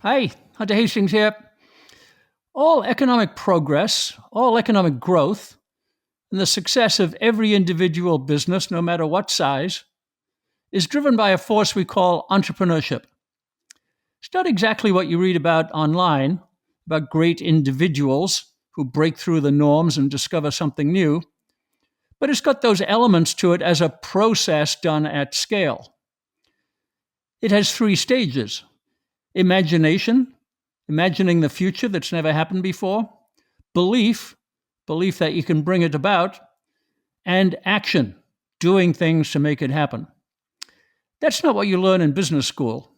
Hi, Hunter Hastings here. All economic progress, all economic growth, and the success of every individual business, no matter what size, is driven by a force we call entrepreneurship. It's not exactly what you read about online, about great individuals who break through the norms and discover something new, but it's got those elements to it as a process done at scale. It has three stages: imagination, imagining the future that's never happened before; belief, belief that you can bring it about; and action, doing things to make it happen. That's not what you learn in business school,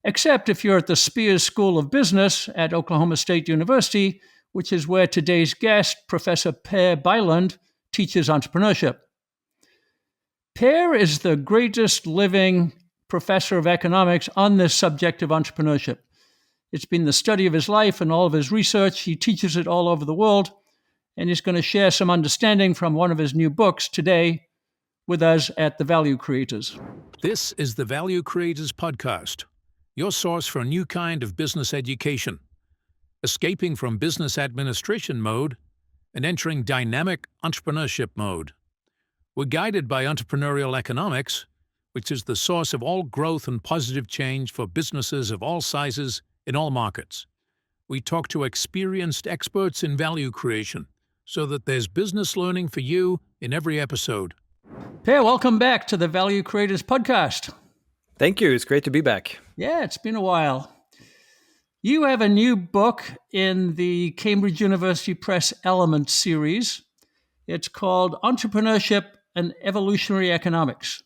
except if you're at the Spears School of Business at Oklahoma State University, which is where today's guest, Professor Per Bylund, teaches entrepreneurship. Per is the greatest living professor of economics on this subject of entrepreneurship. It's been the study of his life and all of his research. He teaches it all over the world, and he's going to share some understanding from one of his new books today with us at The Value Creators. This is the Value Creators Podcast, your source for a new kind of business education, escaping from business administration mode and entering dynamic entrepreneurship mode. We're guided by entrepreneurial economics, which is the source of all growth and positive change for businesses of all sizes in all markets. We talk to experienced experts in value creation so that there's business learning for you in every episode. Per, welcome back to the Value Creators Podcast. Thank you. It's great to be back. Yeah, it's been a while. You have a new book in the Cambridge University Press Element series. It's called Entrepreneurship and Evolutionary Economics.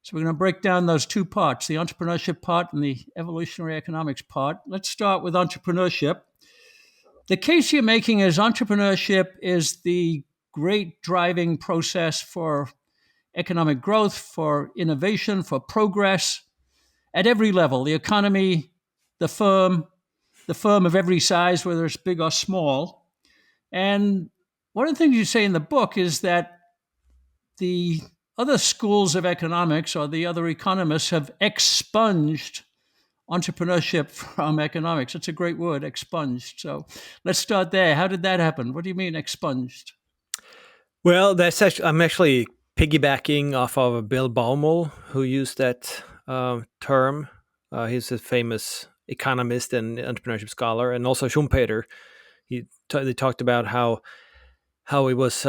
So we're going to break down those two parts, the entrepreneurship part and the evolutionary economics part. Let's start with entrepreneurship. The case you're making is entrepreneurship is the great driving process for economic growth, for innovation, for progress at every level: the economy, the firm of every size, whether it's big or small. And one of the things you say in the book is that the other schools of economics or the other economists have expunged entrepreneurship from economics. It's a great word, expunged. So let's start there. How did that happen? What do you mean expunged? Well, I'm actually piggybacking off of Bill Baumol, who used that term. He's a famous economist and entrepreneurship scholar, and also Schumpeter. They talked about how it was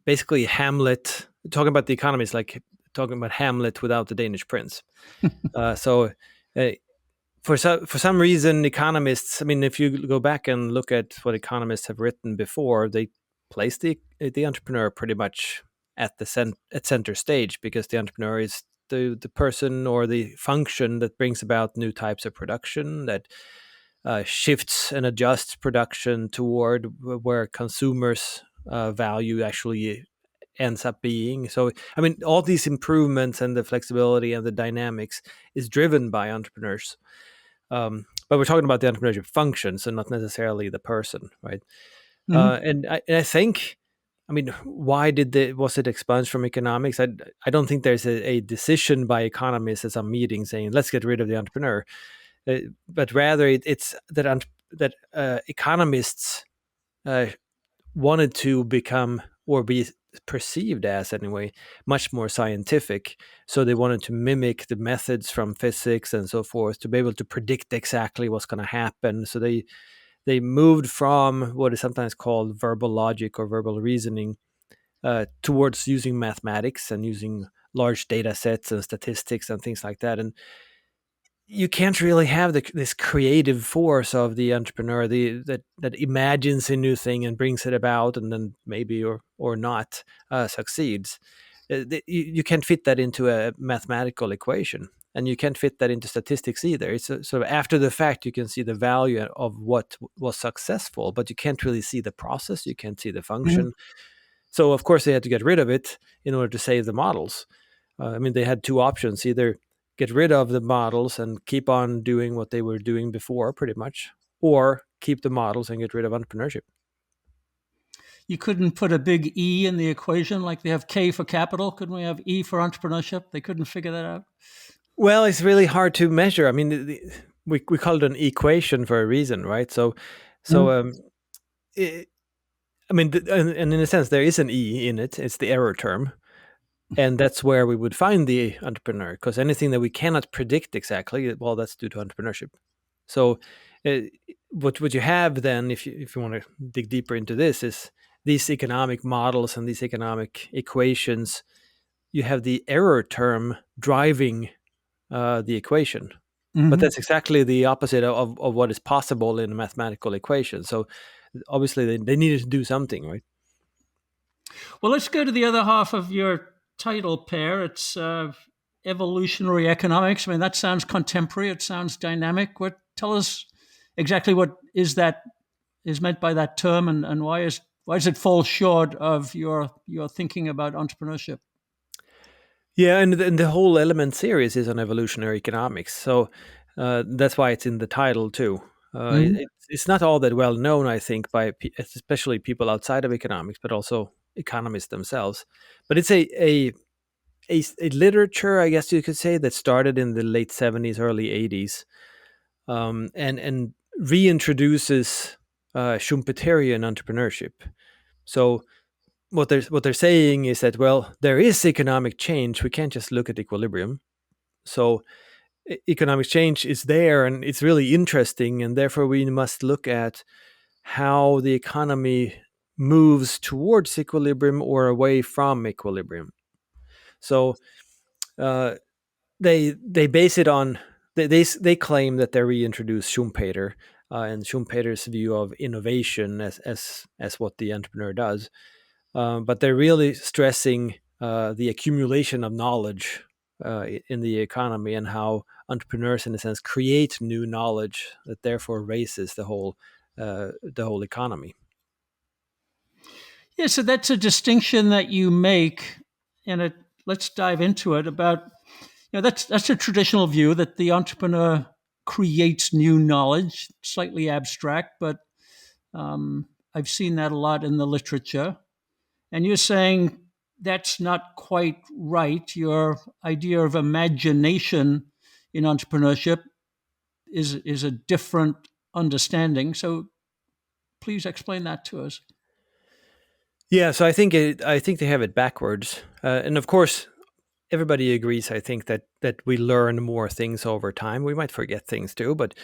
basically Hamlet. Talking about the economy is like talking about Hamlet without the Danish prince. For some reason, economists, I mean, if you go back and look at what economists have written before, they place the entrepreneur pretty much at center stage, because the entrepreneur is the person or the function that brings about new types of production, that shifts and adjusts production toward where consumers' value actually ends up being. So, I mean, all these improvements and the flexibility and the dynamics is driven by entrepreneurs. But we're talking about the entrepreneurship functions and not necessarily the person, right? Mm-hmm. And I think, I mean, why was it expunged from economics? I don't think there's a decision by economists at some meeting saying, let's get rid of the entrepreneur. But rather, it's that economists wanted to become, or be perceived as anyway, much more scientific. So they wanted to mimic the methods from physics and so forth to be able to predict exactly what's going to happen. So they moved from what is sometimes called verbal logic or verbal reasoning towards using mathematics and using large data sets and statistics and things like that. And you can't really have this creative force of the entrepreneur, that imagines a new thing and brings it about, and then maybe or not succeeds. You can't fit that into a mathematical equation, and you can't fit that into statistics either. It's sort of after the fact you can see the value of what was successful, but you can't really see the process. You can't see the function. Mm-hmm. So of course they had to get rid of it in order to save the models. I mean, they had two options: either get rid of the models and keep on doing what they were doing before, pretty much, or keep the models and get rid of entrepreneurship. You couldn't put a big E in the equation like they have K for capital. Couldn't we have E for entrepreneurship? They couldn't figure that out. Well, it's really hard to measure. I mean, we call it an equation for a reason, right? So Mm. it, I mean, and in a sense, there is an E in it. It's the error term, and that's where we would find the entrepreneur. Because anything that we cannot predict exactly, well, that's due to entrepreneurship. So, uh, what you have then, if you want to dig deeper into this, is these economic models and these economic equations. You have the error term driving the equation, but Hmm. that's exactly the opposite of what is possible in a mathematical equation. So obviously they needed to do something, right? Well, let's go to the other half of your title, Per. It's evolutionary economics. I mean, that sounds contemporary. It sounds dynamic. Tell us exactly what is meant by that term, and why does it fall short of your thinking about entrepreneurship? Yeah, and the whole Element series is on evolutionary economics, so that's why it's in the title too. Mm-hmm. It's not all that well known, I think, by especially people outside of economics, but also economists themselves. But it's a literature, I guess you could say, that started in the late 70s, early 80s, and reintroduces Schumpeterian entrepreneurship. So what they're saying is that, well, there is economic change. We can't just look at equilibrium. So economic change is there, and it's really interesting, and therefore we must look at how the economy moves towards equilibrium or away from equilibrium. So uh, they base it on they claim that they reintroduced Schumpeter and Schumpeter's view of innovation as what the entrepreneur does, but they're really stressing the accumulation of knowledge in the economy and how entrepreneurs, in a sense, create new knowledge that therefore raises the whole economy. Yeah, so that's a distinction that you make, and let's dive into it. About that's a traditional view that the entrepreneur creates new knowledge, slightly abstract, but I've seen that a lot in the literature. And you're saying that's not quite right. Your idea of imagination in entrepreneurship is a different understanding. So please explain that to us. Yeah, so I think they have it backwards, and of course, everybody agrees. I think that we learn more things over time. We might forget things too, but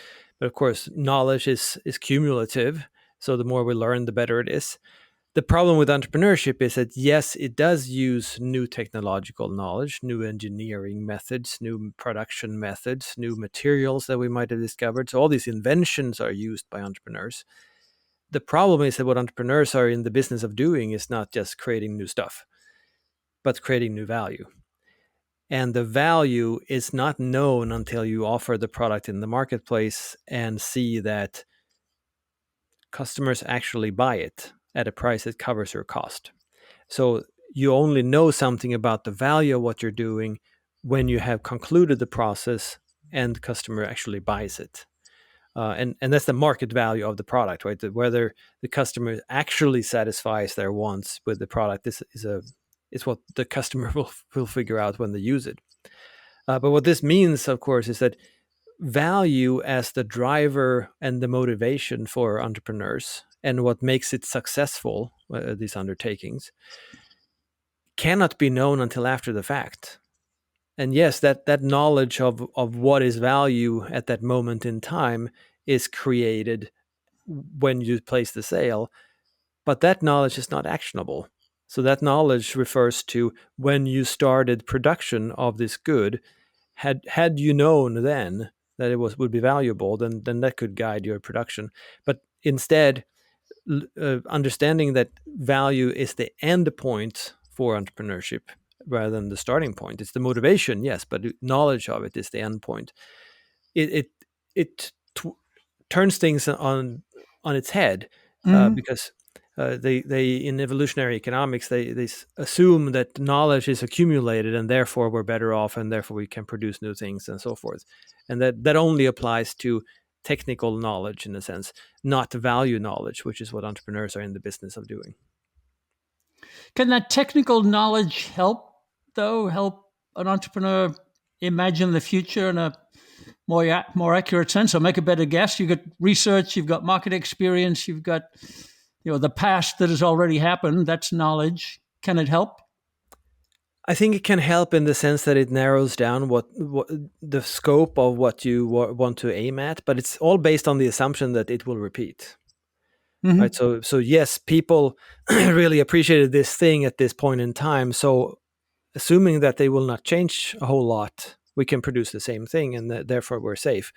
of course, knowledge is cumulative. So the more we learn, the better it is. The problem with entrepreneurship is that, yes, it does use new technological knowledge, new engineering methods, new production methods, new materials that we might have discovered. So all these inventions are used by entrepreneurs. The problem is that what entrepreneurs are in the business of doing is not just creating new stuff, but creating new value. And the value is not known until you offer the product in the marketplace and see that customers actually buy it at a price that covers your cost. So you only know something about the value of what you're doing when you have concluded the process and the customer actually buys it. And that's the market value of the product, right? Whether the customer actually satisfies their wants with the product, this is what the customer will figure out when they use it. But what this means, of course, is that value as the driver and the motivation for entrepreneurs and what makes it successful, these undertakings, cannot be known until after the fact. And yes, that knowledge of what is value at that moment in time is created when you place the sale, but that knowledge is not actionable. So that knowledge refers to when you started production of this good. Had you known then that it would be valuable, then that could guide your production. But instead, understanding that value is the end point for entrepreneurship rather than the starting point. It's the motivation, yes, but knowledge of it is the end point. It turns things on its head, Mm-hmm. because they in evolutionary economics they assume that knowledge is accumulated and therefore we're better off and therefore we can produce new things and so forth, and that only applies to technical knowledge in a sense, not value knowledge, which is what entrepreneurs are in the business of doing. Can that technical knowledge help an entrepreneur imagine the future in a more accurate sense or make a better guess. You've got research, you've got market experience, you've got the past that has already happened. That's knowledge. Can it help? I think it can help in the sense that it narrows down what the scope of what you want to aim at, but it's all based on the assumption that it will repeat. Mm-hmm. Right. So yes, people really appreciated this thing at this point in time. So assuming that they will not change a whole lot, we can produce the same thing, and therefore we're safe.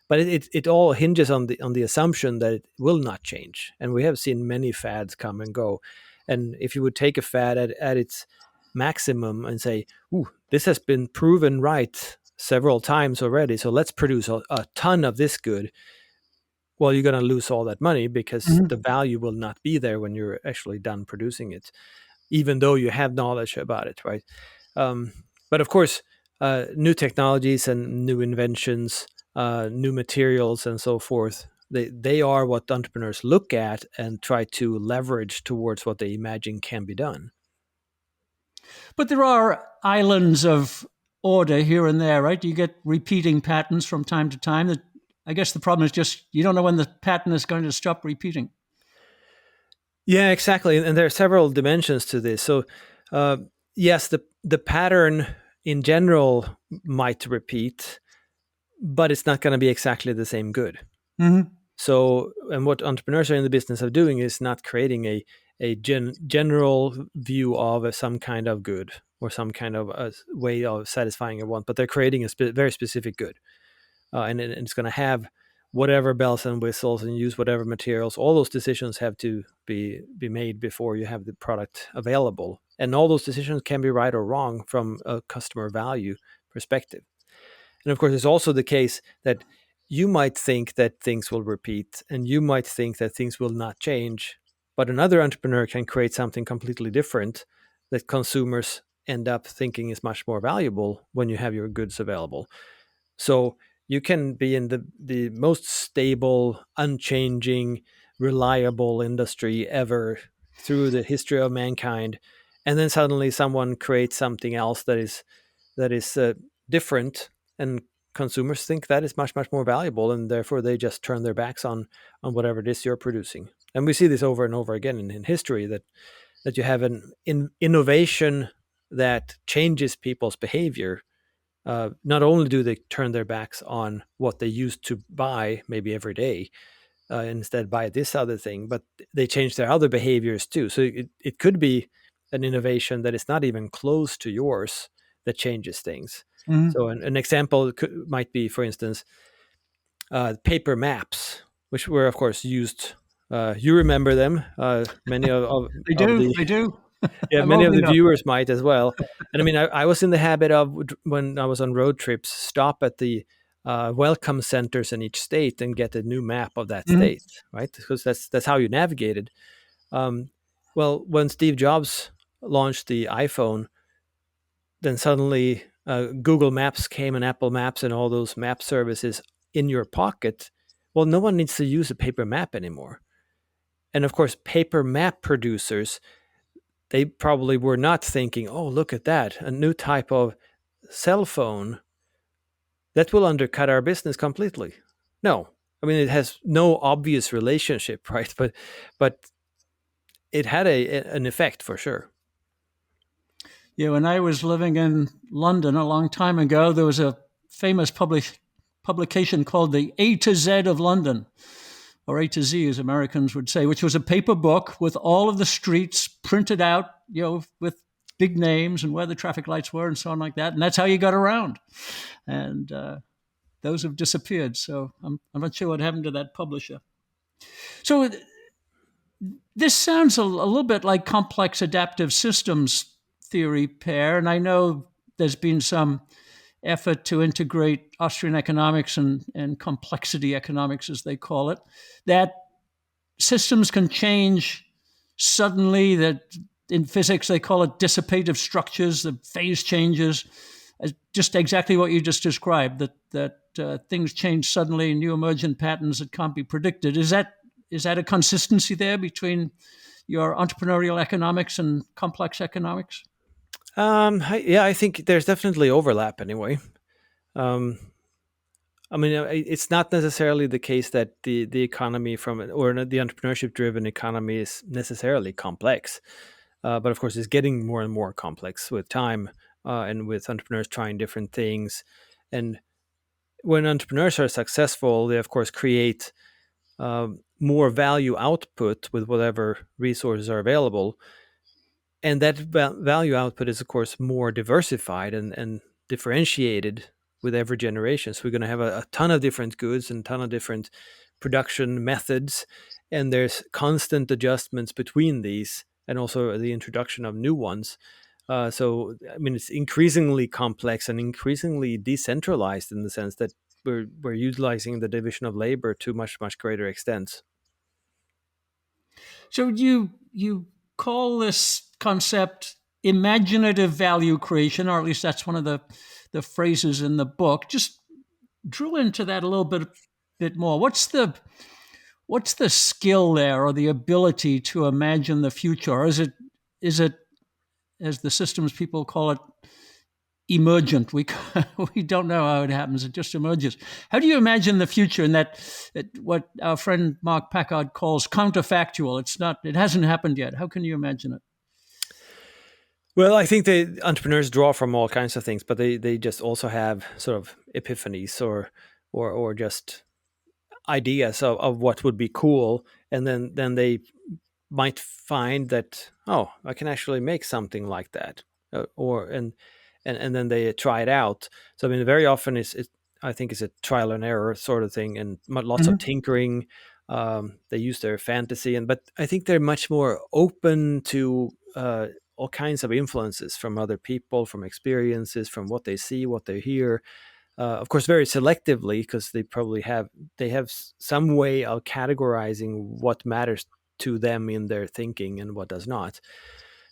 But it all hinges on the assumption that it will not change, and we have seen many fads come and go. And if you would take a fad at its maximum and say, "Ooh, this has been proven right several times already, so let's produce a ton of this good," well, you're going to lose all that money because the value will not be there when you're actually done producing it, even though you have knowledge about it, right? But of course, new technologies and new inventions, new materials, and so forth, they are what entrepreneurs look at and try to leverage towards what they imagine can be done. But there are islands of order here and there, right? You get repeating patterns from time to time. I guess the problem is just you don't know when the pattern is going to stop repeating. Yeah, exactly. And there are several dimensions to this. So, yes, the pattern in general might repeat, but it's not going to be exactly the same good. Mm-hmm. So, and what entrepreneurs are in the business of doing is not creating a general view of some kind of good or some kind of a way of satisfying a want, but they're creating a very specific good. And it's going to have whatever bells and whistles and use whatever materials. All those decisions have to be made before you have the product available. And all those decisions can be right or wrong from a customer value perspective. And of course, it's also the case that you might think that things will repeat and you might think that things will not change, but another entrepreneur can create something completely different that consumers end up thinking is much more valuable when you have your goods available. So you can be in the most stable, unchanging, reliable industry ever through the history of mankind, and then suddenly someone creates something else that is different, and consumers think that is much more valuable, and therefore they just turn their backs on whatever it is you're producing. And we see this over and over again in history that you have an innovation that changes people's behavior. Not only do they turn their backs on what they used to buy maybe every day, instead buy this other thing, but they change their other behaviors too. So it could be an innovation that is not even close to yours that changes things. Mm-hmm. So an example might be, for instance, paper maps, which were of course used. You remember them? Many of They do. the They do. yeah, I'm many old of the enough. viewers might as well. And I mean, I was in the habit of, when I was on road trips, stop at the welcome centers in each state and get a new map of that Mm-hmm. state, right? Because that's how you navigated. Well, when Steve Jobs launched the iPhone, then suddenly Google Maps came and Apple Maps and all those map services in your pocket. Well, no one needs to use a paper map anymore. And of course, paper map producers, they probably were not thinking, oh, look at that, a new type of cell phone that will undercut our business completely. No, I mean, it has no obvious relationship, right? But it had an effect for sure. Yeah, when I was living in London a long time ago, there was a famous publication called the A to Z of London, or A to Z, as Americans would say, which was a paper book with all of the streets printed out, with big names and where the traffic lights were and so on like that. And that's how you got around. And those have disappeared. So I'm not sure what happened to that publisher. So this sounds a little bit like complex adaptive systems theory, Per. And I know there's been some effort to integrate Austrian economics and complexity economics, as they call it, that systems can change suddenly, that in physics they call it dissipative structures, the phase changes, just exactly what you just described, that things change suddenly, new emergent patterns that can't be predicted. Is that a consistency there between your entrepreneurial economics and complex economics? I think there's definitely overlap anyway. Um, I mean, it's not necessarily the case that the economy or the entrepreneurship driven economy is necessarily complex, but of course, it's getting more and more complex with time, and with entrepreneurs trying different things. And when entrepreneurs are successful, they of course create more value output with whatever resources are available, and that value output is of course more diversified and differentiated with every generation. So we're going to have a ton of different goods and a ton of different production methods, and there's constant adjustments between these, and also the introduction of new ones. So I mean, it's increasingly complex and increasingly decentralized in the sense that we're utilizing the division of labor to much greater extent. So you call this concept imaginative value creation, or at least that's one of the phrases in the book. Just drill into that a little bit more. What's the skill there, or the ability to imagine the future? Or is it as the systems people call it, emergent? We don't know how it happens; it just emerges. How do you imagine the future in what our friend Mark Packard calls counterfactual? It hasn't happened yet. How can you imagine it? Well, I think the entrepreneurs draw from all kinds of things, but they just also have sort of epiphanies or just ideas of what would be cool, and then they might find that, oh, I can actually make something like that, or and then they try it out. So I mean, very often I think it's a trial and error sort of thing, and lots of Mm-hmm. tinkering. They use their fantasy, but I think they're much more open to all kinds of influences from other people, from experiences, from what they see, what they hear. Of course, very selectively, because they have some way of categorizing what matters to them in their thinking and what does not.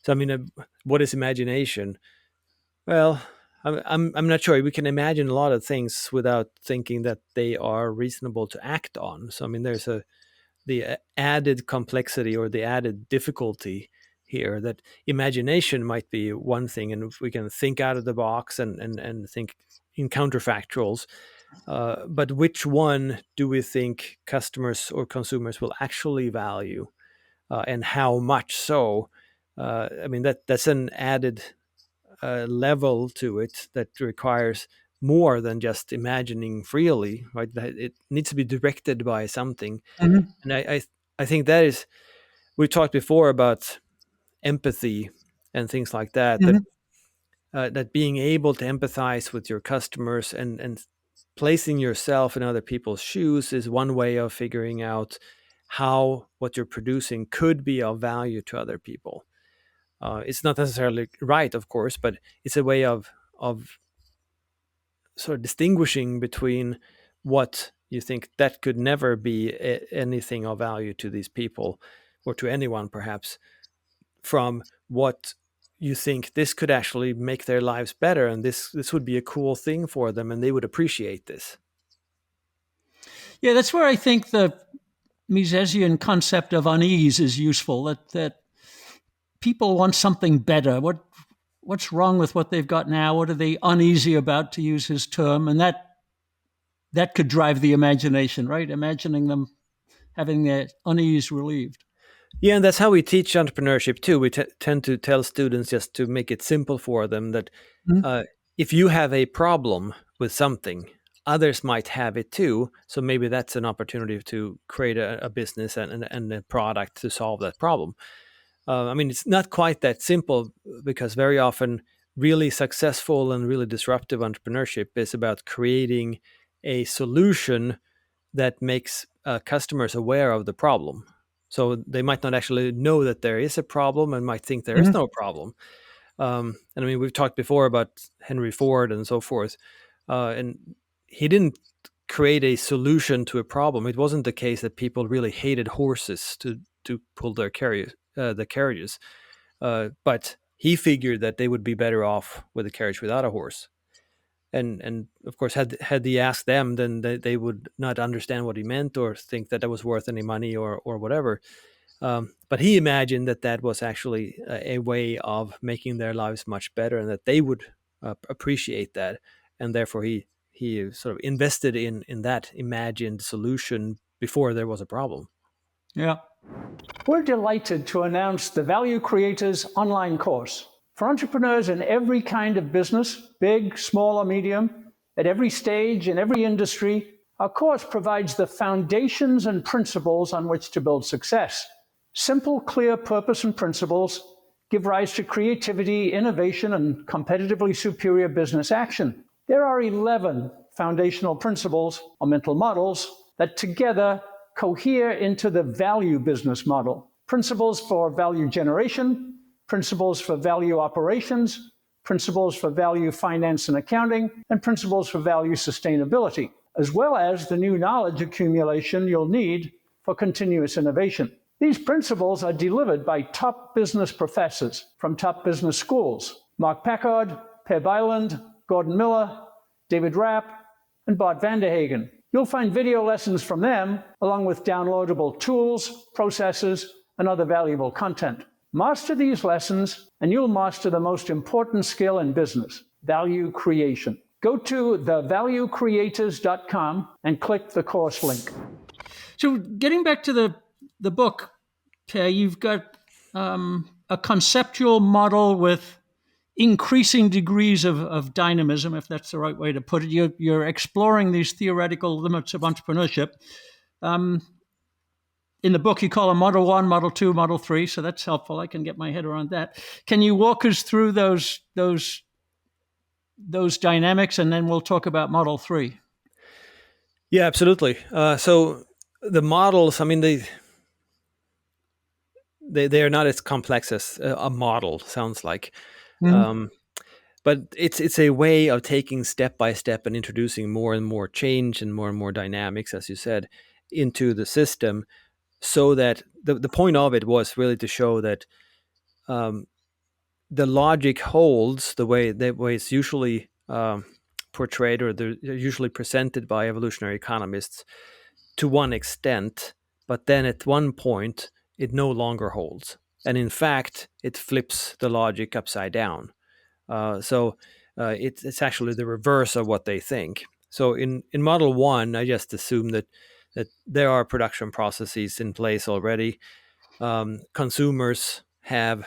So, I mean, what is imagination? Well, I'm not sure. We can imagine a lot of things without thinking that they are reasonable to act on. So, I mean, there's the added complexity or the added difficulty here, that imagination might be one thing, and if we can think out of the box and think in counterfactuals, but which one do we think customers or consumers will actually value, and how much so? I mean, that's an added level to it that requires more than just imagining freely, right? That it needs to be directed by something, Mm-hmm. and I think that is, we talked before about empathy and things like that. Mm-hmm. That being able to empathize with your customers and placing yourself in other people's shoes is one way of figuring out how what you're producing could be of value to other people. It's not necessarily right, of course, but it's a way of sort of distinguishing between what you think that could never be anything of value to these people, or to anyone perhaps, from what you think this could actually make their lives better, and this would be a cool thing for them and they would appreciate this. Yeah, that's where I think the Misesian concept of unease is useful. That people want something better. What's wrong with what they've got now? What are they uneasy about, to use his term? And that could drive the imagination, right? Imagining them having their unease relieved. Yeah, and that's how we teach entrepreneurship too. We tend to tell students, just to make it simple for them, that Mm-hmm. uh, if you have a problem with something, others might have it too. So maybe that's an opportunity to create a business and a product to solve that problem. I mean, it's not quite that simple, because very often, really successful and really disruptive entrepreneurship is about creating a solution that makes customers aware of the problem. So they might not actually know that there is a problem and might think there is Mm-hmm. no problem. And I mean, we've talked before about Henry Ford and so forth, and he didn't create a solution to a problem. It wasn't the case that people really hated horses to pull their carriages, but he figured that they would be better off with a carriage without a horse. And of course, had he asked them, then they would not understand what he meant or think that that was worth any money or whatever. But he imagined that that was actually a way of making their lives much better, and that they would appreciate that, and therefore he he sort of invested in that imagined solution before there was a problem. Yeah. We're delighted to announce the Value Creators online course. For entrepreneurs in every kind of business, big, small, or medium, at every stage, in every industry, our course provides the foundations and principles on which to build success. Simple, clear purpose and principles give rise to creativity, innovation, and competitively superior business action. There are 11 foundational principles or mental models that together cohere into the value business model. Principles for value generation, principles for value operations, principles for value finance and accounting, and principles for value sustainability, as well as the new knowledge accumulation you'll need for continuous innovation. These principles are delivered by top business professors from top business schools: Mark Packard, Per Bylund, Gordon Miller, David Rapp, and Bart Vanderhagen. You'll find video lessons from them, along with downloadable tools, processes, and other valuable content. Master these lessons, and you'll master the most important skill in business: value creation. Go to thevaluecreators.com and click the course link. So getting back to the book, you've got a conceptual model with increasing degrees of dynamism, if that's the right way to put it. You're exploring these theoretical limits of entrepreneurship. In the book, you call them Model 1, Model 2, Model 3, so that's helpful. I can get my head around that. Can you walk us through those dynamics, and then we'll talk about Model 3? Yeah, absolutely. So the models, I mean, they are not as complex as a model sounds like. But it's a way of taking step by step and introducing more and more change and more dynamics, as you said, into the system, so that the point of it was really to show that the logic holds the way it's usually portrayed, or they're usually presented by evolutionary economists, to one extent, but then at one point it no longer holds, and in fact it flips the logic upside down. It's actually the reverse of what they think. So in Model 1, I just assume that there are production processes in place already. Consumers have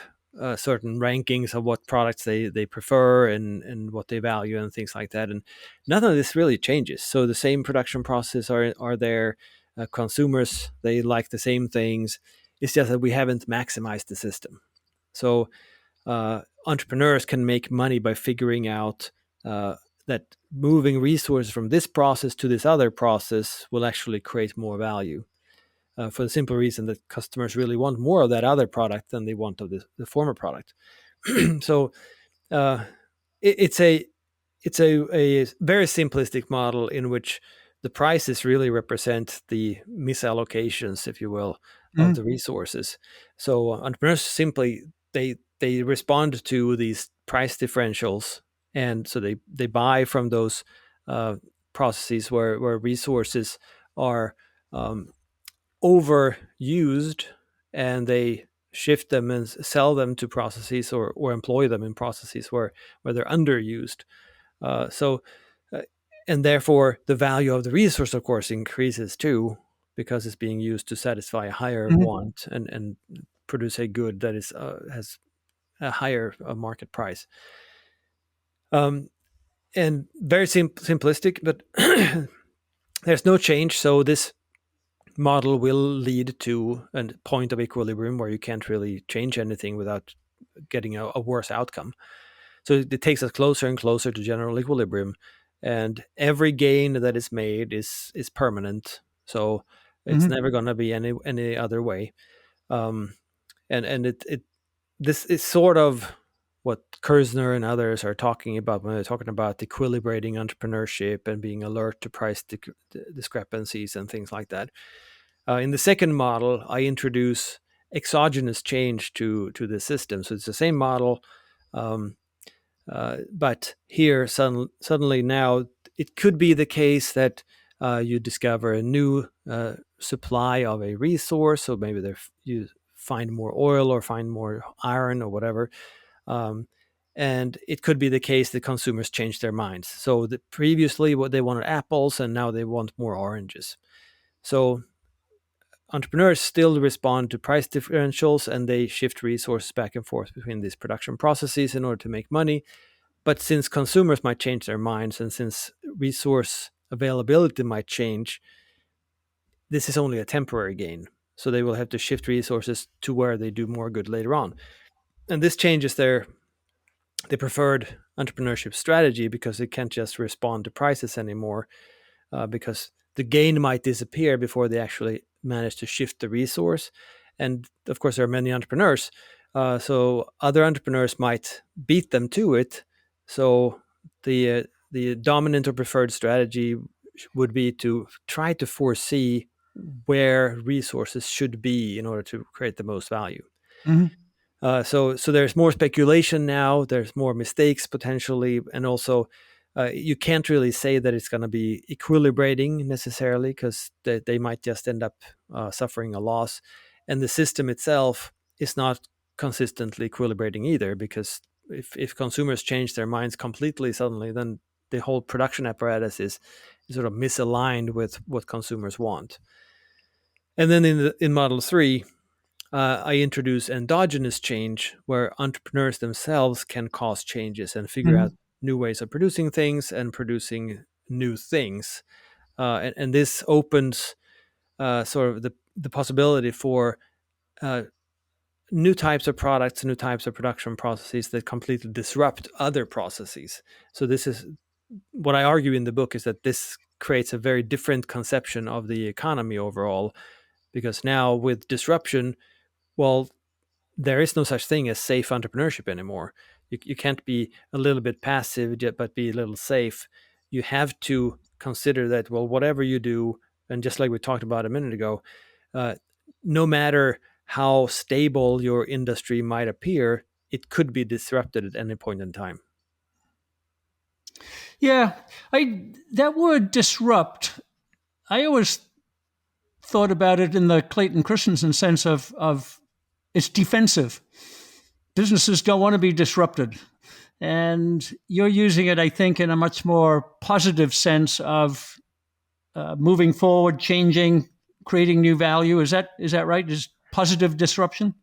certain rankings of what products they prefer and what they value and things like that. And none of this really changes. So the same production processes are there. Consumers, they like the same things. It's just that we haven't maximized the system. So entrepreneurs can make money by figuring out that moving resources from this process to this other process will actually create more value, for the simple reason that customers really want more of that other product than they want of the former product. So it's a very simplistic model in which the prices really represent the misallocations, if you will, of the resources. So entrepreneurs simply they respond to these price differentials, and so they buy from those processes where resources are overused, and they shift them and sell them to processes or employ them in processes where they're underused. And therefore the value of the resource, of course, increases too, because it's being used to satisfy a higher want and produce a good that is has a higher market price. And very simplistic, but there's no change. So this model will lead to a point of equilibrium where you can't really change anything without getting a worse outcome. So it takes us closer and closer to general equilibrium, and every gain that is made is permanent. So it's never going to be any other way. And this is sort of what Kerzner and others are talking about when they're talking about equilibrating entrepreneurship and being alert to price discrepancies and things like that. In the second model, I introduce exogenous change to the system. So it's the same model, but here suddenly now it could be the case that you discover a new supply of a resource. So maybe you find more oil or find more iron or whatever. And it could be the case that consumers change their minds. So previously what they wanted apples, and now they want more oranges. So entrepreneurs still respond to price differentials, and they shift resources back and forth between these production processes in order to make money. But since consumers might change their minds, and since resource availability might change, this is only a temporary gain. So they will have to shift resources to where they do more good later on. And this changes their preferred entrepreneurship strategy, because they can't just respond to prices anymore, because the gain might disappear before they actually manage to shift the resource. And of course, there are many entrepreneurs, so other entrepreneurs might beat them to it. So the dominant or preferred strategy would be to try to foresee where resources should be in order to create the most value. Mhm. So there's more speculation now. There's more mistakes potentially, and also you can't really say that it's going to be equilibrating necessarily, because they might just end up suffering a loss, and the system itself is not consistently equilibrating either, because if consumers change their minds completely suddenly, then the whole production apparatus is sort of misaligned with what consumers want. And then in Model 3, I introduce endogenous change, where entrepreneurs themselves can cause changes and figure out Mhm. new ways of producing things and producing new things. And this opens sort of the possibility for uh, new types of products, new types of production processes that completely disrupt other processes. So this is what I argue in the book, is that this creates a very different conception of the economy overall, because now with disruption, well, there is no such thing as safe entrepreneurship anymore. You can't be a little bit passive but be a little safe. You have to consider that, well, whatever you do, and just like we talked about a minute ago, uh, no matter how stable your industry might appear, it could be disrupted at any point in time. Yeah, I that word disrupt. I always thought about it in the Clayton Christensen sense of it's defensive. Businesses don't want to be disrupted. And you're using it, I think, in a much more positive sense of moving forward, changing, creating new value. Is that right? Is positive disruption?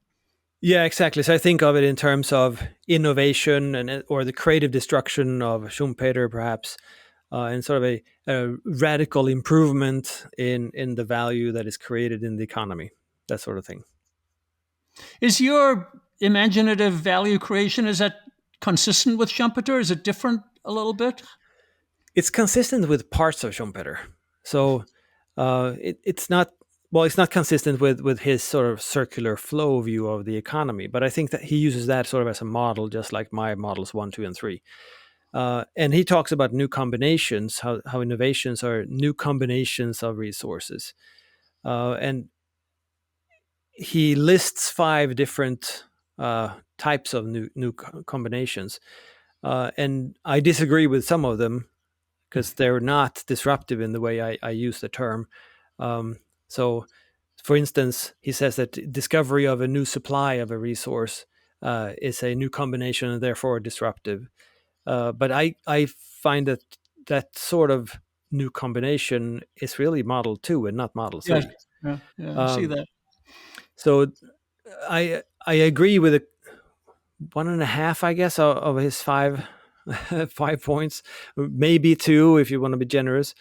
Yeah, exactly. So I think of it in terms of innovation and or the creative destruction of Schumpeter, perhaps, and sort of a radical improvement in the value that is created in the economy, that sort of thing. Is your imaginative value creation, is that consistent with Schumpeter? Is it different a little bit? It's consistent with parts of Schumpeter, so it's not. Well, it's not consistent with his sort of circular flow view of the economy, but I think that he uses that sort of as a model, just like my models 1, 2, and 3. And he talks about new combinations, how innovations are new combinations of resources. And he lists 5 different types of new combinations. And I disagree with some of them, because they're not disruptive in the way I use the term. So, for instance, he says that discovery of a new supply of a resource is a new combination and therefore disruptive. But I find that that sort of new combination is really Model 2 and not Model Yes. 3. Yeah, I see Um, that. so I agree with 1.5, I guess, of his 5 5 points, maybe 2 if you want to be generous.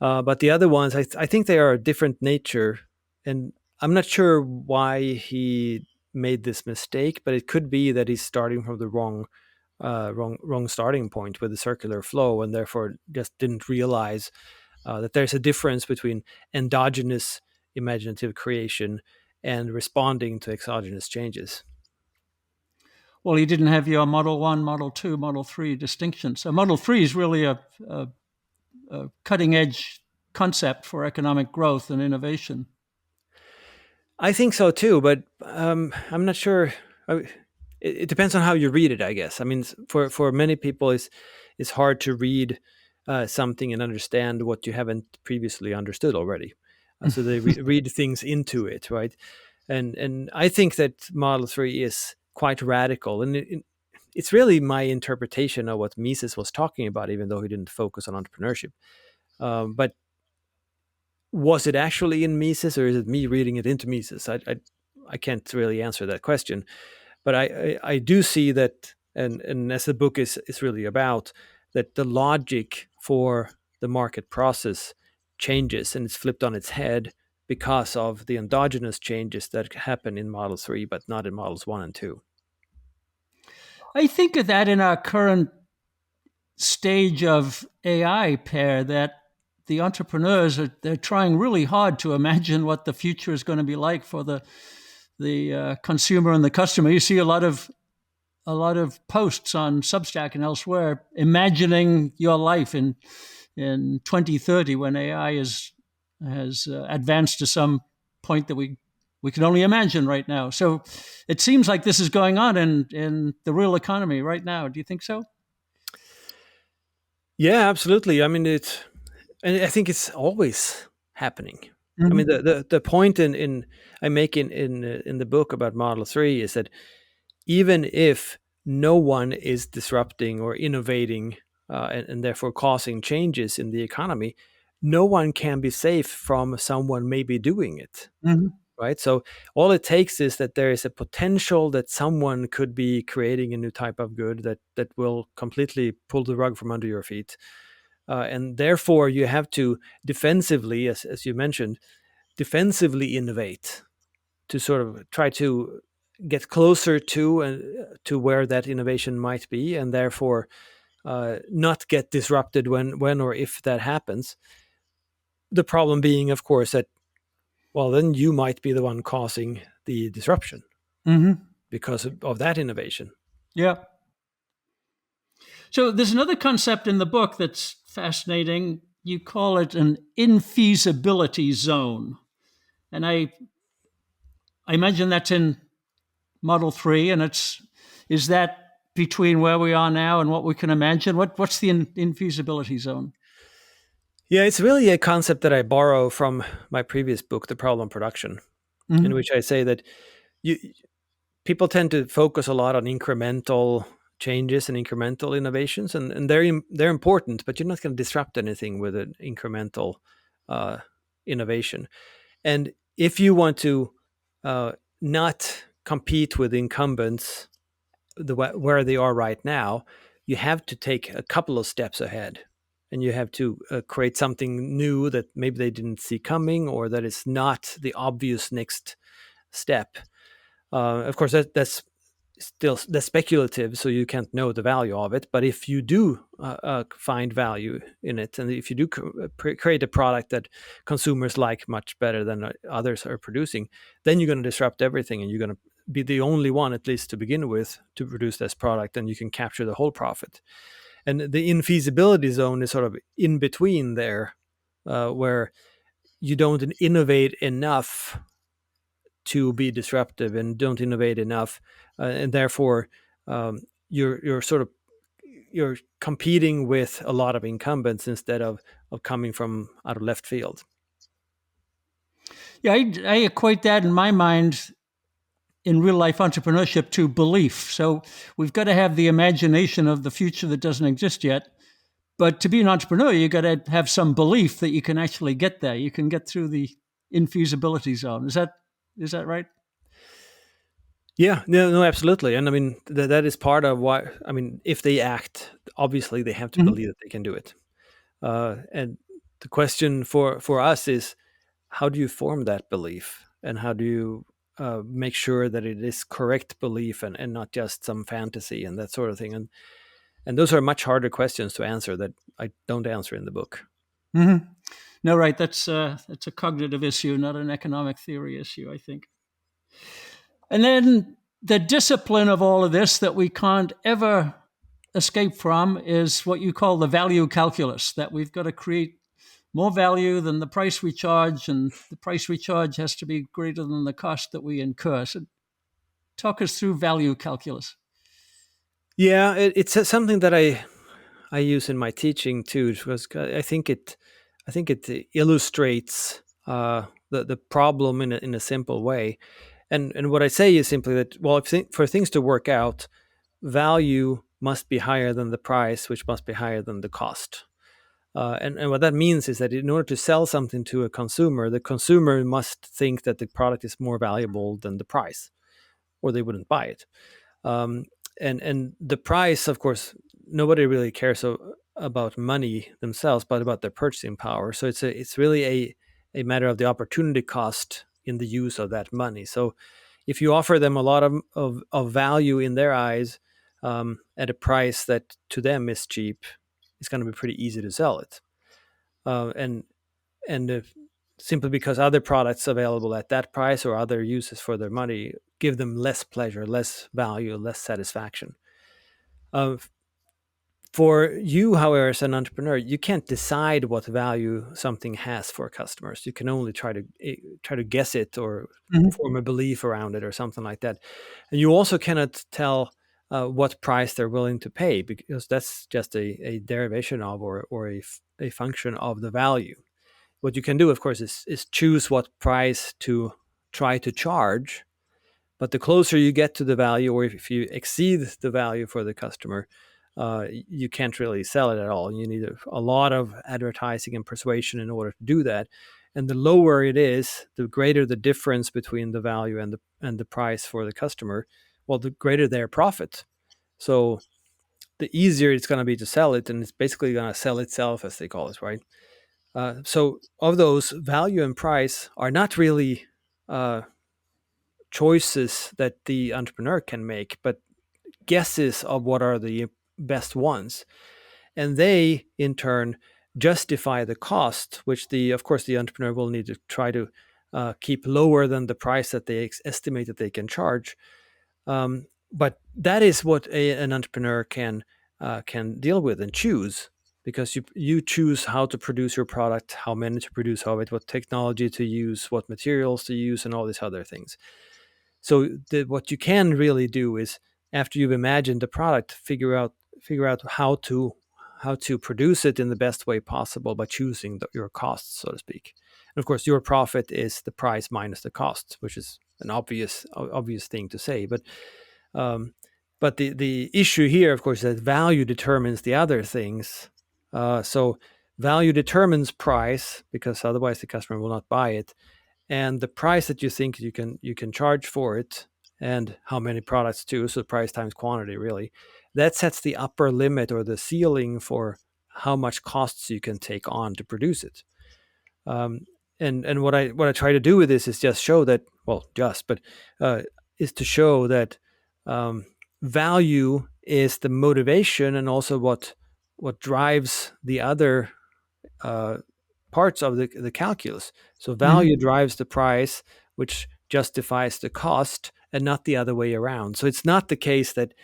But the other ones, I think they are a different nature, and I'm not sure why he made this mistake, but it could be that he's starting from the wrong starting point with the circular flow, and therefore just didn't realize that there's a difference between endogenous imaginative creation and responding to exogenous changes. Well, you didn't have your Model 1, Model 2, Model 3 distinction. So Model 3 is really a cutting edge concept for economic growth and innovation. I think so too, but I'm not sure. It depends on how you read it, I guess. I mean, for many people, it's hard to read something and understand what you haven't previously understood already. So they read things into it, right? And I think that Model 3 is quite radical, and it's really my interpretation of what Mises was talking about, even though he didn't focus on entrepreneurship. But was it actually in Mises, or is it me reading it into Mises? I can't really answer that question. But I do see that, and as the book is really about, that the logic for the market process changes and it's flipped on its head because of the endogenous changes that happen in Model 3, but not in Models 1 and 2. I think of that in our current stage of AI, Per, that the entrepreneurs they're trying really hard to imagine what the future is going to be like for the consumer and the customer. You see a lot of posts on Substack and elsewhere imagining your life in 2030 when AI has advanced to some point that we can only imagine right now. So it seems like this is going on in the real economy right now. Do you think so? Yeah, absolutely. I mean, and I think it's always happening. I mean, the point in I make in the book about Model 3 is that even if no one is disrupting or innovating and therefore causing changes in the economy, no one can be safe from someone maybe doing it. Mm-hmm. Right. So all it takes is that there is a potential that someone could be creating a new type of good that will completely pull the rug from under your feet. And therefore, you have to defensively, as you mentioned, defensively innovate to sort of try to get closer to where that innovation might be, and therefore not get disrupted when or if that happens. The problem being, of course, that well, then you might be the one causing the disruption Mm-hmm. because of that innovation. Yeah. So there's another concept in the book that's fascinating. You call it an infeasibility zone. And I imagine that's in Model 3, and is that between where we are now and what we can imagine? What's the infeasibility zone? Yeah, it's really a concept that I borrow from my previous book, The Problem Production, in Mm-hmm. which I say that you people tend to focus a lot on incremental changes and incremental innovations, and they're important, but you're not going to disrupt anything with an incremental uh, innovation. And if you want to not compete with incumbents where they are right now, you have to take a couple of steps ahead, and you have to create something new that maybe they didn't see coming, or that is not the obvious next step. Of course, that's still that's speculative, so you can't know the value of it. But if you do find value in it, and if you do create a product that consumers like much better than others are producing, then you're going to disrupt everything, and you're going to be the only one, at least to begin with, to produce this product, and you can capture the whole profit. And the infeasibility zone is sort of in between there, where you don't innovate enough to be disruptive and don't innovate enough, and therefore you're sort of you're competing with a lot of incumbents instead of coming from out of left field. Yeah, I equate that in my mind in real life entrepreneurship to belief. So we've got to have the imagination of the future that doesn't exist yet. But to be an entrepreneur, you got to have some belief that you can actually get there. You can get through the infeasibility zone. Is that right? Yeah, no, absolutely. And I mean, that is part of why, I mean, if they act, obviously they have to Mm-hmm. believe that they can do it. And the question for us is, how do you form that belief? And how do you make sure that it is correct belief and not just some fantasy and that sort of thing? And those are much harder questions to answer that I don't answer in the book. Mm-hmm. No, right. That's a cognitive issue, not an economic theory issue, I think. And then the discipline of all of this that we can't ever escape from is what you call the value calculus, that we've got to create more value than the price we charge, and the price we charge has to be greater than the cost that we incur. So talk us through value calculus. Yeah, it's something that I use in my teaching too, because I think it illustrates the problem in a simple way. And what I say is simply that, well, for things to work out, value must be higher than the price, which must be higher than the cost. And what that means is that in order to sell something to a consumer, the consumer must think that the product is more valuable than the price, or they wouldn't buy it. Um, and the price, of course, nobody really cares about money themselves, but about their purchasing power. So it's really a matter of the opportunity cost in the use of that money. So if you offer them a lot of value in their eyes, at a price that to them is cheap, it's going to be pretty easy to sell it. And if, simply because other products available at that price or other uses for their money give them less pleasure, less value, less satisfaction. Uh, for you, however, as an entrepreneur, you can't decide what value something has for customers. You can only try to guess it or Mhm. form a belief around it or something like that. And you also cannot tell what price they're willing to pay, because that's just a derivation of or a function of the value. What you can do, of course, is choose what price to try to charge. But the closer you get to the value, or if you exceed the value for the customer, you can't really sell it at all. You need a lot of advertising and persuasion in order to do that. And the lower it is, the greater the difference between the value and the price for the customer. Well, the greater their profit. So the easier it's going to be to sell it, and it's basically going to sell itself, as they call it, right? So of those, value and price are not really uh, choices that the entrepreneur can make, but guesses of what are the best ones. And they, in turn, justify the cost, which of course, the entrepreneur will need to try to keep lower than the price that they estimate that they can charge. But that is what an entrepreneur can deal with and choose, because you choose how to produce your product, how many to produce of it, what technology to use, what materials to use, and all these other things. So what you can really do is, after you've imagined the product, figure out how to produce it in the best way possible by choosing your costs, so to speak. And of course, your profit is the price minus the cost, which is an obvious thing to say. Um, but the issue here, of course, is that value determines the other things. So value determines price, because otherwise the customer will not buy it, and the price that you think you can charge for it, and how many products too. So price times quantity, really, that sets the upper limit or the ceiling for how much costs you can take on to produce it. Um, and what I try to do with this is just show that, well, uh, is to show that um, value is the motivation, and also what drives the other uh, parts of the calculus. So value Mhm. drives the price, which justifies the cost, and not the other way around. So it's not the case that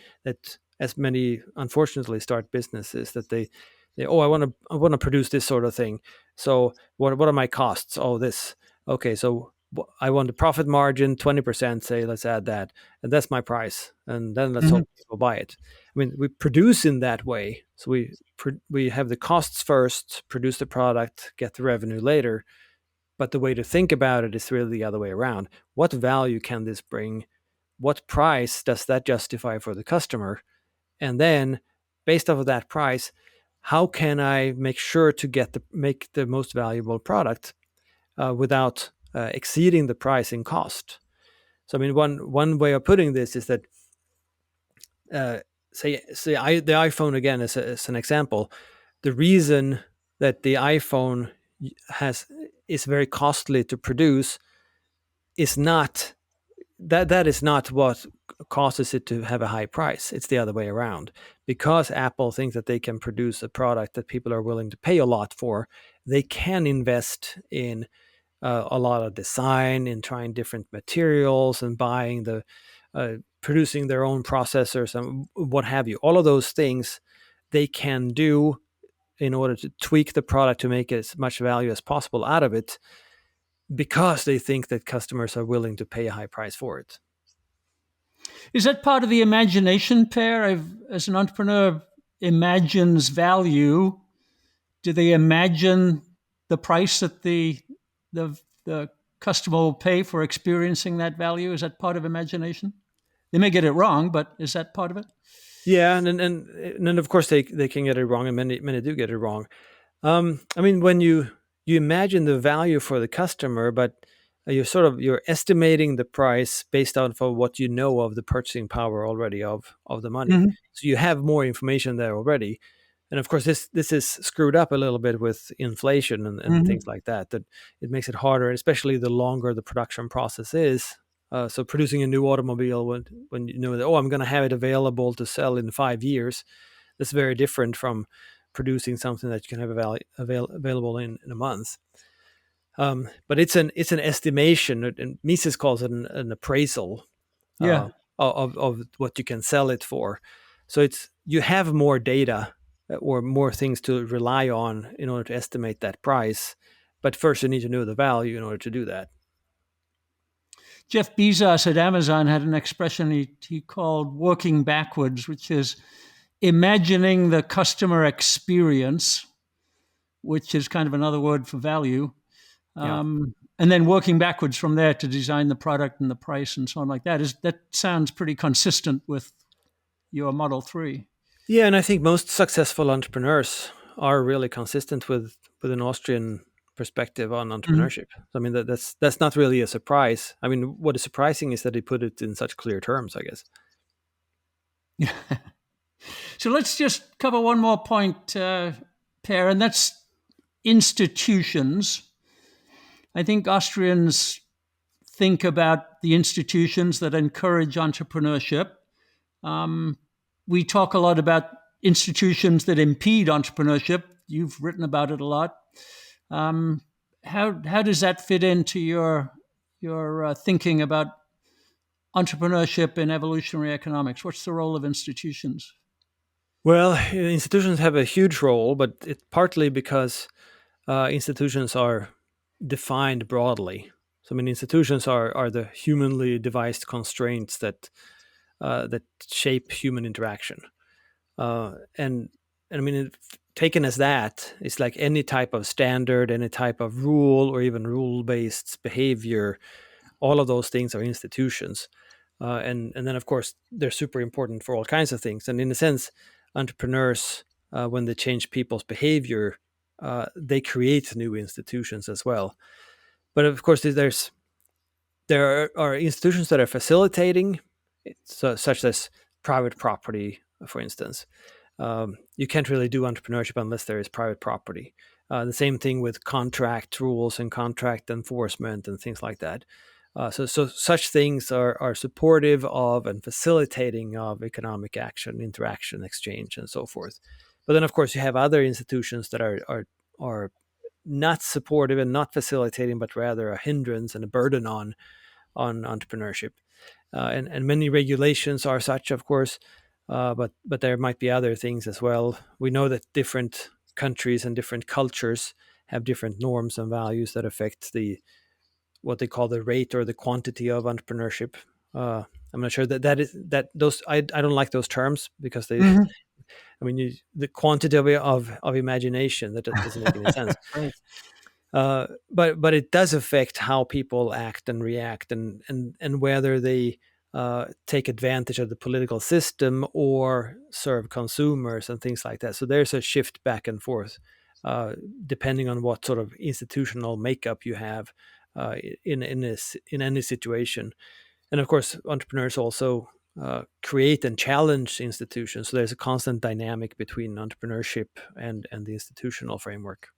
as many unfortunately start businesses, that they oh, I want to produce this sort of thing. So what are my costs? Oh, this. Okay, so I want the profit margin 20%. Say, let's add that, and that's my price, and then let's Mhm. hope people buy it. I mean, we produce in that way. So we have the costs first, produce the product, get the revenue later. But the way to think about it is really the other way around. What value can this bring? What price does that justify for the customer? And then, based off of that price, how can I make sure to make the most valuable product without exceeding the price in cost? So, I mean, one way of putting this is that, uh, the iPhone again as an example. The reason that the iPhone has is very costly to produce is not that is not what causes it to have a high price. It's the other way around. Because Apple thinks that they can produce a product that people are willing to pay a lot for, they can invest in a lot of design, in trying different materials, and buying producing their own processors and what have you. All of those things they can do in order to tweak the product to make as much value as possible out of it, because they think that customers are willing to pay a high price for it. Is that part of the imagination, Per? As an entrepreneur imagines value, do they imagine the price that the customer will pay for experiencing that value? Is that part of imagination? They may get it wrong, but is that part of it? Yeah, and then of course they can get it wrong, and many do get it wrong. I mean, when you imagine the value for the customer, but you're estimating the price based on for what you know of the purchasing power already of the money. Mhm. So you have more information there already. And of course, this is screwed up a little bit with inflation and things Mhm. like that. That it makes it harder, especially the longer the production process is. So producing a new automobile when you know that, oh, I'm going to have it available to sell in 5 years, that's very different from producing something that you can have available in a month. But it's an estimation, and Mises calls it an appraisal uh, Yeah. of what you can sell it for. So it's you have more data or more things to rely on in order to estimate that price. But first, you need to know the value in order to do that. Jeff Bezos at Amazon had an expression he called working backwards, which is imagining the customer experience, which is kind of another word for value, Yeah. and then working backwards from there to design the product and the price and so on like that. That sounds pretty consistent with your Model 3. Yeah, and I think most successful entrepreneurs are really consistent with an Austrian perspective on Mhm. entrepreneurship. I mean that's not really a surprise. I mean, what is surprising is that they put it in such clear terms, I guess. So let's just cover one more point, Per, and that's institutions. I think Austrians think about the institutions that encourage entrepreneurship. Um, we talk a lot about institutions that impede entrepreneurship. You've written about it a lot. Um, how does that fit into your thinking about entrepreneurship in evolutionary economics? What's the role of institutions? Well, institutions have a huge role, but it's partly because institutions are defined broadly. So, I mean, institutions are the humanly devised constraints that shape human interaction. And I mean, taken as that, it's like any type of standard, any type of rule, or even rule-based behavior. All of those things are institutions, and then of course they're super important for all kinds of things. And in a sense, entrepreneurs, when they change people's behavior, they create new institutions as well. But of course, there are institutions that are facilitating, so, such as private property, for instance. You can't really do entrepreneurship unless there is private property. The same thing with contract rules and contract enforcement and things like that. So such things are supportive of and facilitating of economic action, interaction, exchange, and so forth. But then, of course, you have other institutions that are not supportive and not facilitating, but rather a hindrance and a burden on entrepreneurship. And many regulations are such, of course, but there might be other things as well. We know that different countries and different cultures have different norms and values that affect the what they call the rate or the quantity of entrepreneurship. I'm not sure that those I don't like those terms because they Mhm. I mean the quantity of imagination that doesn't make any sense. Right. But it does affect how people act and react, and whether they take advantage of the political system or serve consumers and things like that. So there's a shift back and forth, depending on what sort of institutional makeup you have in any situation. And of course, entrepreneurs also create and challenge institutions. So there's a constant dynamic between entrepreneurship and the institutional framework.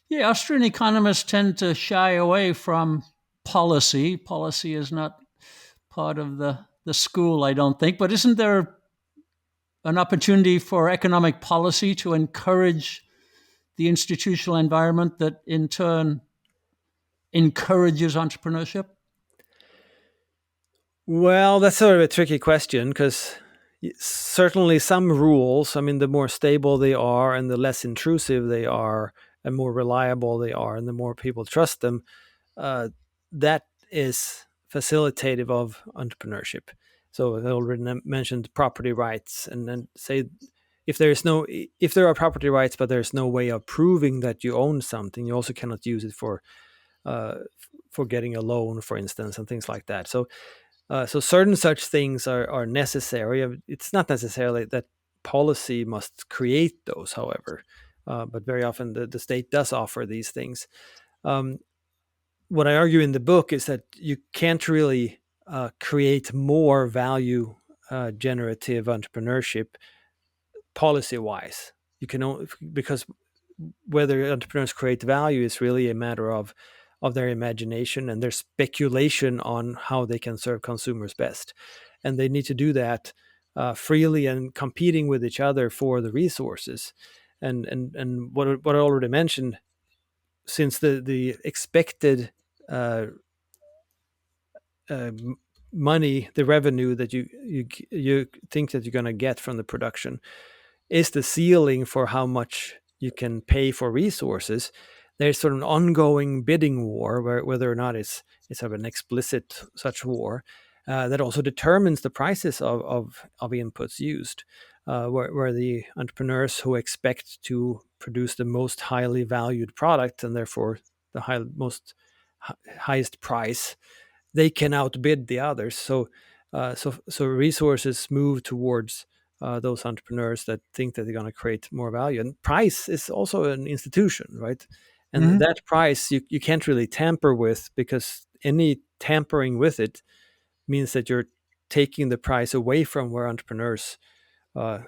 Yeah, Austrian economists tend to shy away from policy. Policy is not part of the school, I don't think. But isn't there an opportunity for economic policy to encourage the institutional environment that in turn encourages entrepreneurship? Well, that's sort of a tricky question because certainly some rules, I mean, the more stable they are and the less intrusive they are and more reliable they are and the more people trust them, uh, that is facilitative of entrepreneurship. So I already mentioned property rights, and then say if there are property rights but there's no way of proving that you own something, you also cannot use it uh, for getting a loan, for instance, and things like that. So So certain such things are necessary. It's not necessarily that policy must create those, however, but very often the state does offer these things. Um, what I argue in the book is that you can't really create more value generative entrepreneurship policy wise. You can only, because whether entrepreneurs create value is really a matter of their imagination and their speculation on how they can serve consumers best, and they need to do that freely and competing with each other for the resources. And what I already mentioned, since the expected uh, uh, money, the revenue that you think that you're going to get from the production is the ceiling for how much you can pay for resources. There's sort of an ongoing bidding war, whether or not it's sort of an explicit such war, that also determines the prices of inputs used, where the entrepreneurs who expect to produce the most highly valued product and therefore the highest price, they can outbid the others. So resources move towards those entrepreneurs that think that they're going to create more value. And price is also an institution, right? And Mm-hmm. that price you can't really tamper with, because any tampering with it means that you're taking the price away from where entrepreneurs uh,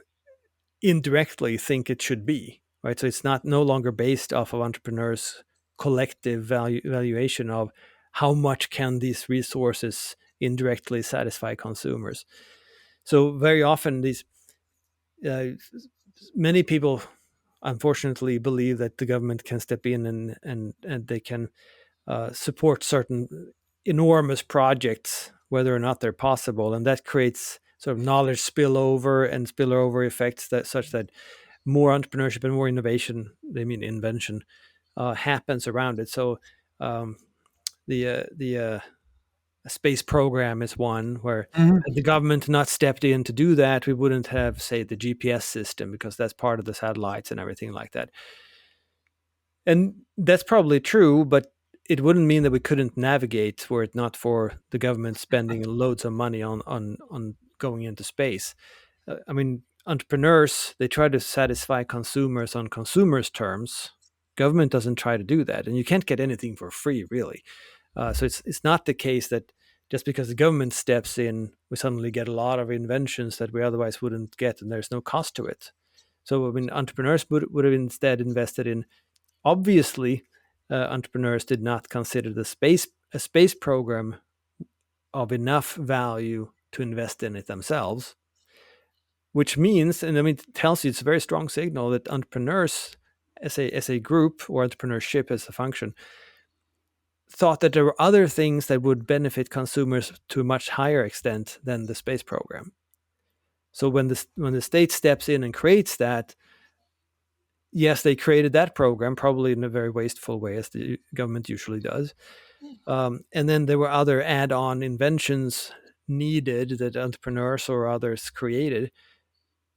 indirectly think it should be, right? So it's not no longer based off of entrepreneurs' collective valuation of how much can these resources indirectly satisfy consumers. So very often these uh, many people unfortunately believe that the government can step in and they can support certain enormous projects, whether or not they're possible, and that creates sort of knowledge spillover and spillover effects that such that more entrepreneurship and more innovation, they mean invention, happens around it. So um, the space program is one where Mm-hmm. had the government not stepped in to do that, we wouldn't have, say, the GPS system, because that's part of the satellites and everything like that. And that's probably true, but it wouldn't mean that we couldn't navigate were it not for the government spending loads of money on going into space. I mean, entrepreneurs, they try to satisfy consumers on consumers' terms. Government doesn't try to do that, and you can't get anything for free, really. So it's not the case that just because the government steps in, we suddenly get a lot of inventions that we otherwise wouldn't get, and there's no cost to it. So I mean, entrepreneurs would have instead invested in. Obviously, entrepreneurs did not consider a space program of enough value to invest in it themselves, which means, and I mean, it tells you it's a very strong signal that entrepreneurs, as a group, or entrepreneurship as a function, thought that there were other things that would benefit consumers to a much higher extent than the space program. So when the state steps in and creates that, yes, they created that program probably in a very wasteful way, as the government usually does. And then there were other add-on inventions needed that entrepreneurs or others created.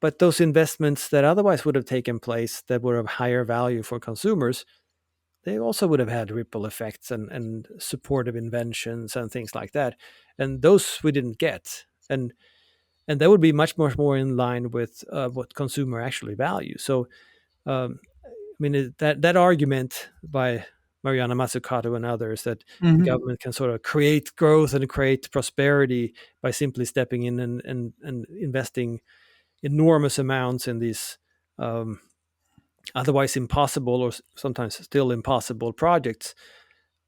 But those investments that otherwise would have taken place that were of higher value for consumers, they also would have had ripple effects and supportive inventions and things like that. And those we didn't get. And that would be much more in line with what consumer actually value. So I mean, that argument by Mariana Mazzucato and others that the Mm-hmm. government can sort of create growth and create prosperity by simply stepping in and investing enormous amounts in these um, otherwise impossible or sometimes still impossible projects,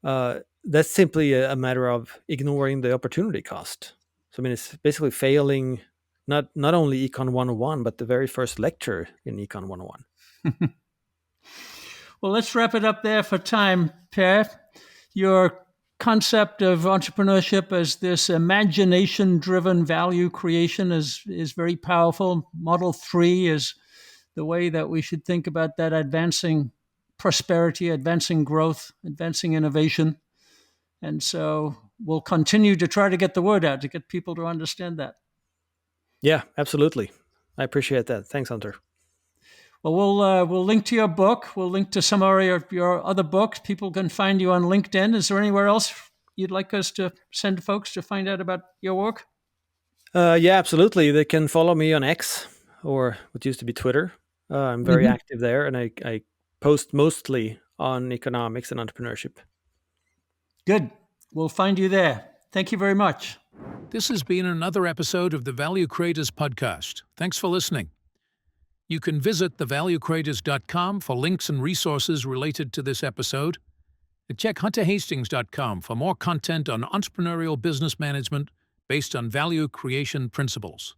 that's simply a matter of ignoring the opportunity cost. So I mean, it's basically failing not only Econ 101, but the very first lecture in Econ 101. Well, let's wrap it up there for time, Per. Your concept of entrepreneurship as this imagination driven value creation is very powerful. Model 3 is the way that we should think about that, advancing prosperity, advancing growth, advancing innovation. And so we'll continue to try to get the word out to get people to understand that. Yeah, absolutely. I appreciate that. Thanks, Hunter. Well, we'll link to your book. We'll link to some of your other books. People can find you on LinkedIn. Is there anywhere else you'd like us to send folks to find out about your work? Yeah, absolutely. They can follow me on X, or what used to be Twitter. I'm very Mhm. active there, and I post mostly on economics and entrepreneurship. Good. We'll find you there. Thank you very much. This has been another episode of the Value Creators Podcast. Thanks for listening. You can visit thevaluecreators.com for links and resources related to this episode. And check hunterhastings.com for more content on entrepreneurial business management based on value creation principles.